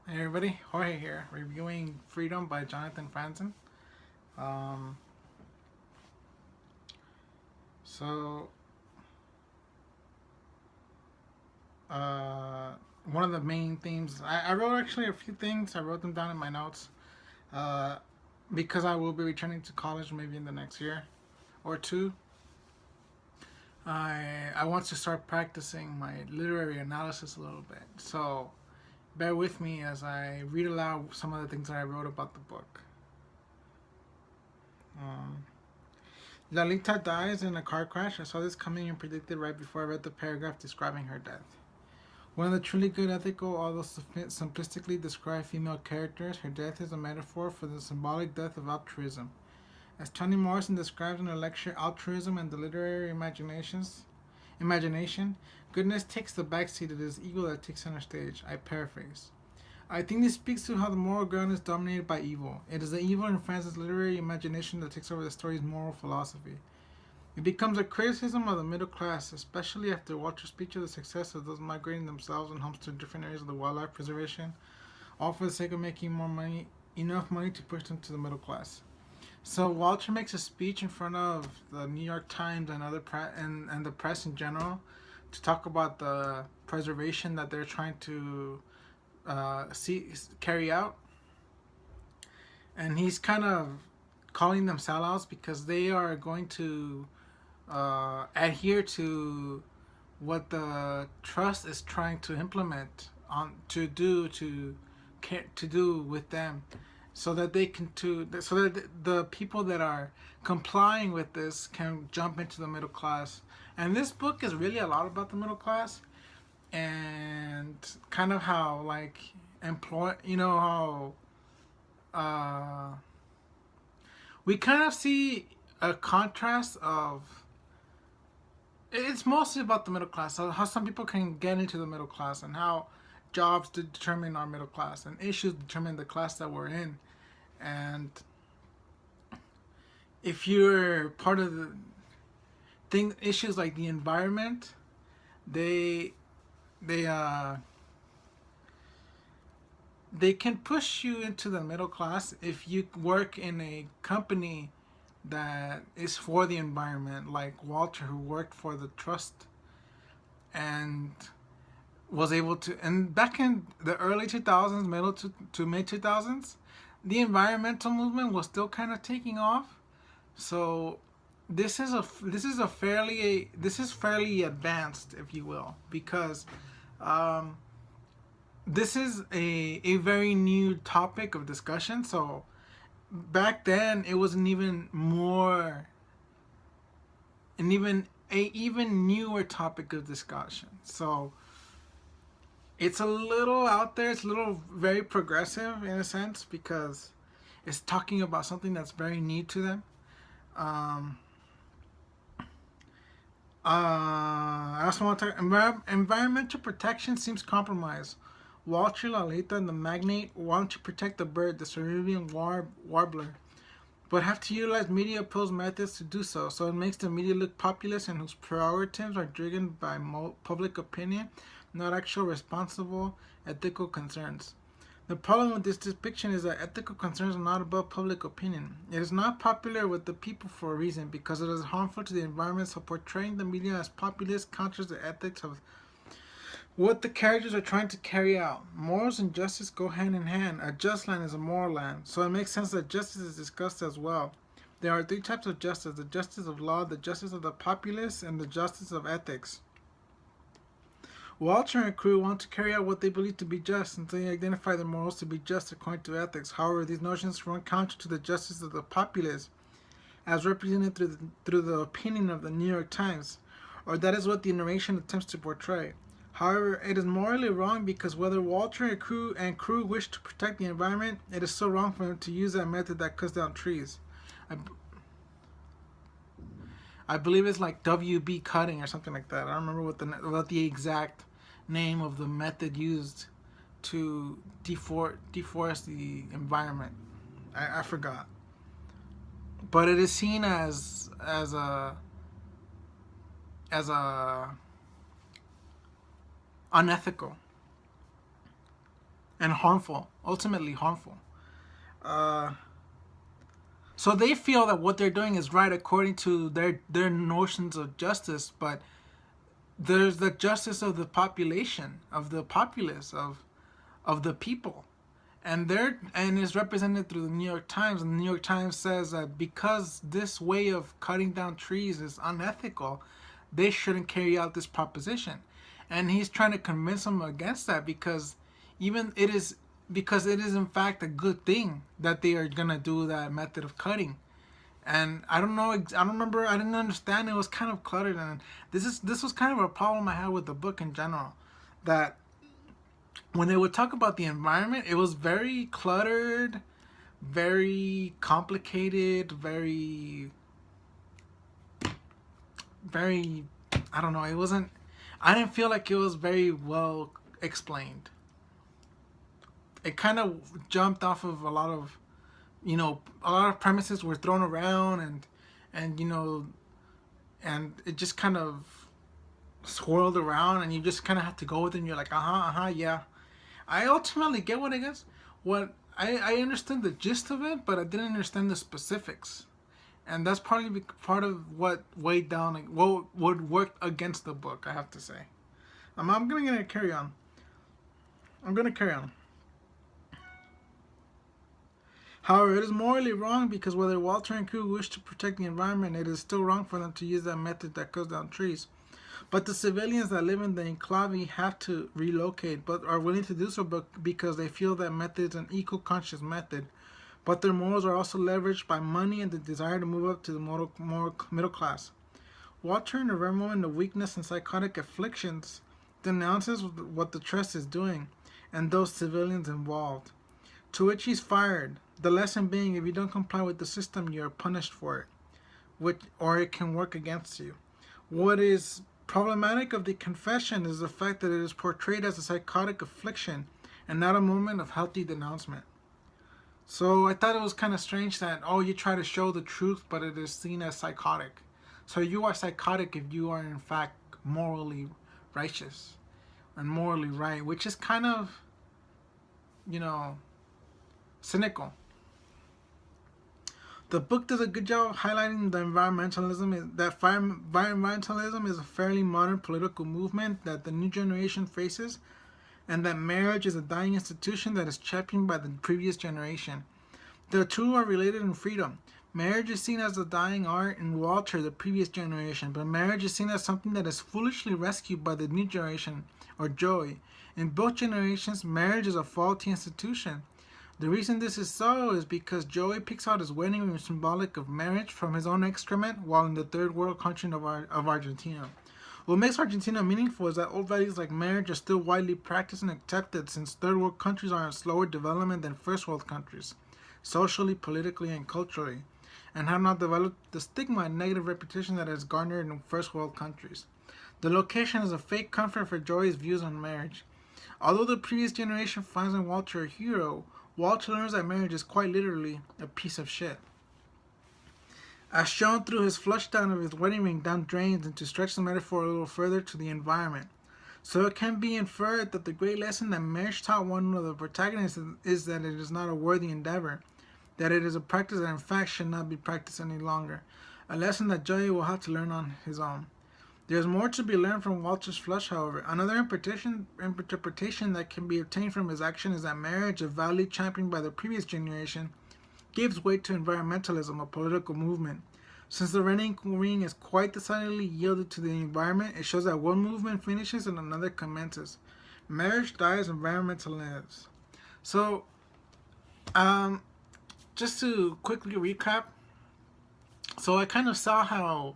Hey everybody, Jorge here, reviewing Freedom by Jonathan Franzen. Um, so, uh, one of the main themes, I wrote actually a few things, I wrote them down in my notes, uh, because I will be returning to college maybe in the next year or two. I want to start practicing my literary analysis a little bit, so bear with me as I read aloud some of the things that I wrote about the book. Um, Lalita dies in a car crash. I saw this coming and predicted right before I read the paragraph describing her death. One of the truly good ethical, although simplistically described female characters, her death is a metaphor for the symbolic death of altruism. As Toni Morrison describes in her lecture Altruism and the Literary Imagination, goodness takes the backseat, it is evil that takes center stage. I paraphrase. I think this speaks to how the moral ground is dominated by evil. It is the evil in France's literary imagination that takes over the story's moral philosophy. It becomes a criticism of the middle class, especially after Walter's speech of the success of those migrating themselves and homes to different areas of the wildlife preservation, all for the sake of making more money, enough money to push them to the middle class. So Walter makes a speech in front of the New York Times and and the press in general to talk about the preservation that they're trying to carry out, and he's kind of calling them sellouts because they are going to adhere to what the trust is trying to implement on to do with them, so that they can so that the people that are complying with this can jump into the middle class. And this book is really a lot about the middle class and kind of how like employ you know how we kind of see a contrast of, it's mostly about the middle class, how some people can get into the middle class and how jobs determine our middle class and issues determine the class that we're in. And if you're part of the thing, issues like the environment, they they uh they can push you into the middle class if you work in a company that is for the environment, like Walter, who worked for the trust and was able to. And back in the early 2000s, middle to mid 2000s, the environmental movement was still kind of taking off. So this is fairly advanced, if you will, because um, this is a very new topic of discussion. So back then it was an even newer topic of discussion. So it's a little out there. It's a little very progressive in a sense because it's talking about something that's very new to them. Um, I also want to talk. Environmental protection seems compromised. Walter, Lalita, and the magnate want to protect the bird, the Cerulean warbler, but have to utilize media opposed methods to do so. So it makes the media look populist and whose prerogatives are driven by public opinion, not actual responsible ethical concerns. The problem with this depiction is that ethical concerns are not above public opinion. It is not popular with the people for a reason, because it is harmful to the environment, so portraying the media as populist counters the ethics of what the characters are trying to carry out. Morals and justice go hand in hand. A just land is a moral land, so it makes sense that justice is discussed as well. There are three types of justice: the justice of law, the justice of the populace, and the justice of ethics. Walter and crew want to carry out what they believe to be just, and they identify their morals to be just according to ethics. However, these notions run counter to the justice of the populace, as represented through the opinion of the New York Times, or that is what the narration attempts to portray. However, it is morally wrong because whether Walter and crew wish to protect the environment, it is so wrong for them to use that method that cuts down trees. I believe it's like WB cutting or something like that. I don't remember what the exact name of the method used to deforest the environment. I forgot, but it is seen as a unethical. and harmful, ultimately harmful. Uh, so they feel that what they're doing is right according to their notions of justice, but there's the justice of the population, of the populace, of the people, and is represented through the New York Times. And the New York Times says that because this way of cutting down trees is unethical, they shouldn't carry out this proposition. And he's trying to convince them against that even it is because it is in fact a good thing that they are gonna do that method of cutting. And I don't know. I don't remember. I didn't understand. It was kind of cluttered, and this was kind of a problem I had with the book in general. That when they would talk about the environment, it was very cluttered, very complicated, very. I don't know. It wasn't. I didn't feel like it was very well explained. It kind of jumped off of a lot of premises were thrown around, and and it just kind of swirled around, and you just kind of have to go with it, and you're like, yeah. I ultimately get what I guess. What I understood the gist of it, but I didn't understand the specifics. And that's probably part of what weighed down, like, what would work against the book, I have to say. I'm gonna carry on. I'm gonna carry on. However, it is morally wrong because whether Walter and crew wish to protect the environment, it is still wrong for them to use that method that cuts down trees. But the civilians that live in the enclave have to relocate, but are willing to do so because they feel that method is an eco-conscious method. But their morals are also leveraged by money and the desire to move up to the more middle class. Walter, in a rare moment of weakness and psychotic afflictions, denounces what the trust is doing and those civilians involved. To which he's fired. The lesson being, if you don't comply with the system, you are punished for it, or it can work against you. What is problematic of the confession is the fact that it is portrayed as a psychotic affliction and not a moment of healthy denouncement. So I thought it was kind of strange that, you try to show the truth, but it is seen as psychotic. So you are psychotic if you are in fact morally righteous and morally right, which is kind of, cynical. The book does a good job of highlighting the environmentalism is a fairly modern political movement that the new generation faces, and that marriage is a dying institution that is championed by the previous generation. The two are related in freedom. Marriage is seen as the dying art in Walter, the previous generation, but marriage is seen as something that is foolishly rescued by the new generation, or Joey. In both generations, marriage is a faulty institution. The reason this is so is because Joey picks out his wedding ring symbolic of marriage from his own excrement while in the third world country of Argentina. What makes Argentina meaningful is that old values like marriage are still widely practiced and accepted, since third world countries are in slower development than first world countries, socially, politically, and culturally, and have not developed the stigma and negative reputation that is garnered in first world countries. The location is a fake comfort for Joey's views on marriage. Although the previous generation finds in Walter a hero, Walter learns that marriage is quite literally a piece of shit. As shown through his flush down of his wedding ring down drains, and to stretch the metaphor a little further to the environment. So it can be inferred that the great lesson that marriage taught one of the protagonists is that it is not a worthy endeavor, that it is a practice that in fact should not be practiced any longer, a lesson that Joey will have to learn on his own. There is more to be learned from Walter's flush, however. Another interpretation that can be obtained from his action is that marriage, a value championed by the previous generation, gives way to environmentalism, a political movement. Since the wedding ring is quite decidedly yielded to the environment, it shows that one movement finishes and another commences. Marriage dies, environmental lives. So, just to quickly recap, so I kind of saw how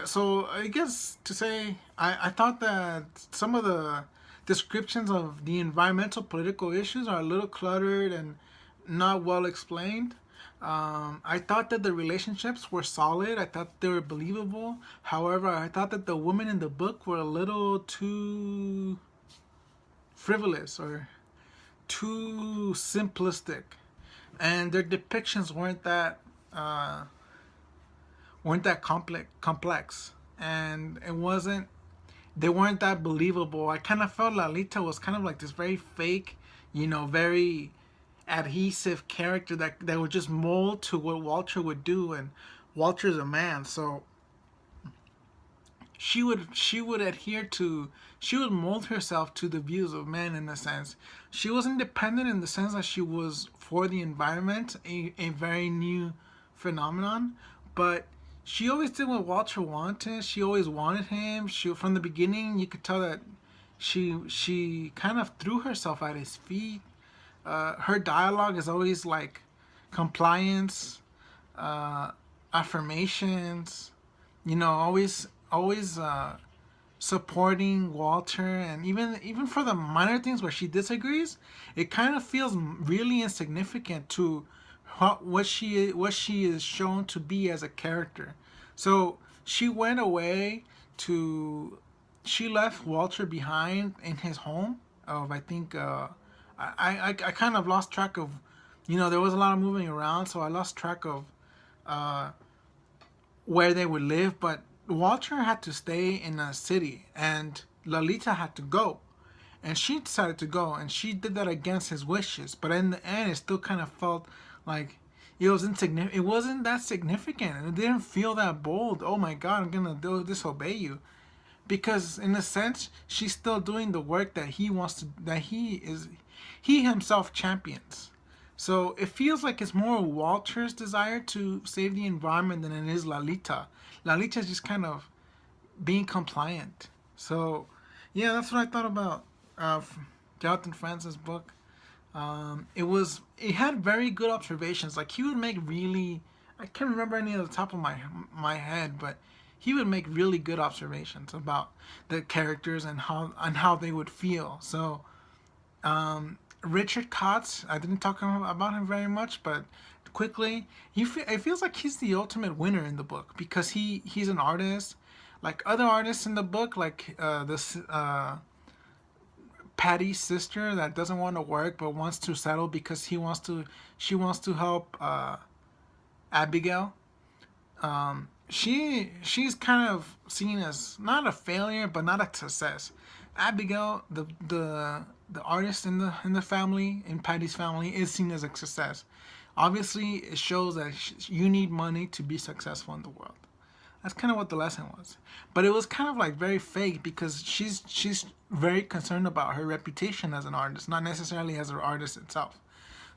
so I guess to say, I thought that some of the descriptions of the environmental political issues are a little cluttered and not well explained. I thought that the relationships were solid. I thought they were believable. However, I thought that the women in the book were a little too frivolous or too simplistic, and their depictions weren't that complex, and it wasn't. they weren't that believable. I kind of felt Lalita was kind of like this very fake, very adhesive character that would just mold to what Walter would do, and Walter's a man, so she would mold herself to the views of men in a sense. She was independent in the sense that she was for the environment, a very new phenomenon, but she always did what Walter wanted. She always wanted him. She from the beginning you could tell that she kind of threw herself at his feet. Her dialogue is always like compliance, affirmations, always supporting Walter, and even for the minor things where she disagrees, it kind of feels really insignificant to what she is shown to be as a character. So she went away to she left Walter behind in his home of I think I kind of lost track of there was a lot of moving around, so I lost track of uh, where they would live, but Walter had to stay in a city and Lolita had to go. And she decided to go and she did that against his wishes. But in the end it still kind of felt like it was insignificant. It wasn't that significant and it didn't feel that bold. Oh my god, I'm gonna disobey you. Because in a sense, she's still doing the work that he himself champions. So it feels like it's more Walter's desire to save the environment than it is Lalita. Lalita's just kind of being compliant. So yeah, that's what I thought about uh, Jonathan Franzen's book. It had very good observations. Like he would make really, I can't remember any of the top of my head, but he would make really good observations about the characters and how they would feel. So Richard Kotz, I didn't talk about him very much, but quickly, it feels like he's the ultimate winner in the book because he's an artist, like other artists in the book, like this Patty's sister that doesn't want to work but wants to settle because she wants to help Abigail. She's kind of seen as not a failure but not a success. Abigail, the artist in the family, in Patty's family, is seen as a success. Obviously, it shows that you need money to be successful in the world. That's kind of what the lesson was. But it was kind of like very fake because she's very concerned about her reputation as an artist, not necessarily as her artist itself.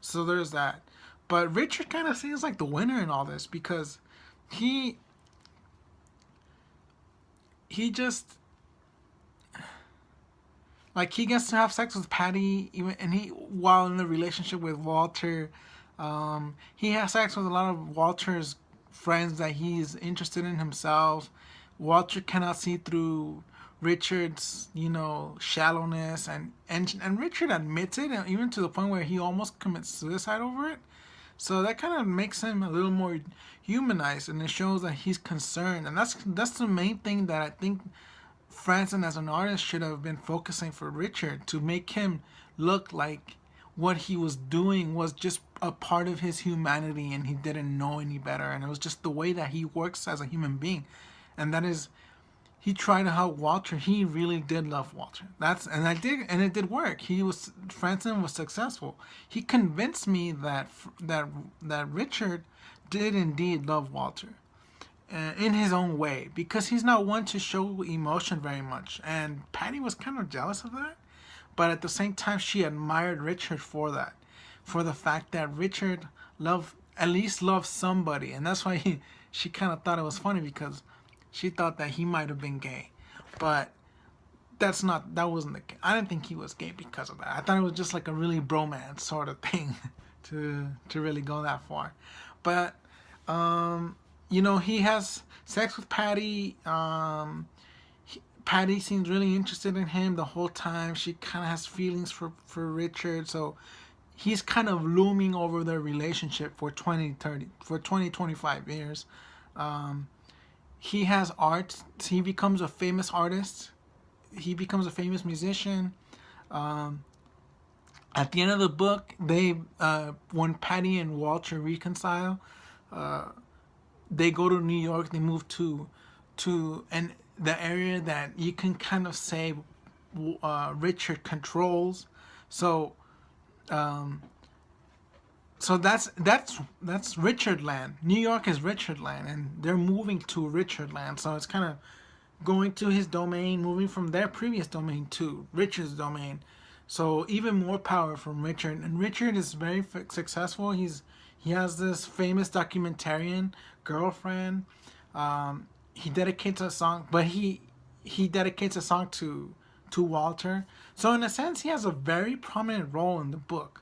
So there's that. But Richard kind of seems like the winner in all this because he he just like he gets to have sex with Patty even and he while in the relationship with Walter. He has sex with a lot of Walter's friends that he's interested in himself. Walter cannot see through Richard's, shallowness, and Richard admits it, and even to the point where he almost commits suicide over it. So that kind of makes him a little more humanized, and it shows that he's concerned, and that's the main thing that I think Franzen as an artist should have been focusing for Richard to make him look like what he was doing was just a part of his humanity and he didn't know any better, and it was just the way that he works as a human being, and that is he tried to help Walter. He really did love Walter. And it did work. Franzen was successful. He convinced me that Richard did indeed love Walter in his own way because he's not one to show emotion very much, and Patty was kind of jealous of that. But at the same time, she admired Richard for that, for the fact that Richard at least loved somebody, and that's why she kind of thought it was funny because she thought that he might have been gay, but that wasn't the case. I didn't think he was gay because of that. I thought it was just like a really bromance sort of thing to really go that far. But he has sex with Patty. Patty seems really interested in him the whole time. She kind of has feelings for Richard, so he's kind of looming over their relationship for 25 years. He has art. He becomes a famous artist. He becomes a famous musician. At the end of the book, when Patty and Walter reconcile, they go to New York. They move to and the area that you can kind of say Richard controls. So um, so that's Richard Land. New York is Richard Land, and they're moving to Richard Land. So it's kind of going to his domain, moving from their previous domain to Richard's domain. So even more power from Richard, and Richard is very successful. He has this famous documentarian girlfriend. He dedicates a song, but he dedicates a song to Walter. So in a sense, he has a very prominent role in the book,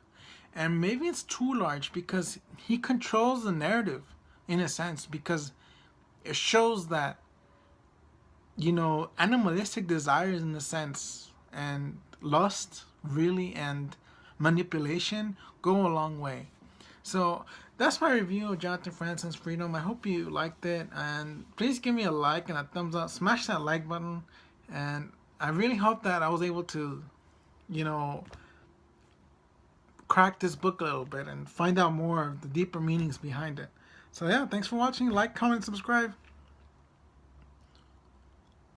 and maybe it's too large because he controls the narrative in a sense, because it shows that, you know, animalistic desires in a sense, and lust really, and manipulation go a long way. So that's my review of Jonathan Franzen's Freedom. I hope you liked it, and please give me a like and a thumbs up. Smash that like button, and I really hope that I was able to, you know, crack this book a little bit and find out more of the deeper meanings behind it. So yeah, thanks for watching. Like, comment, subscribe.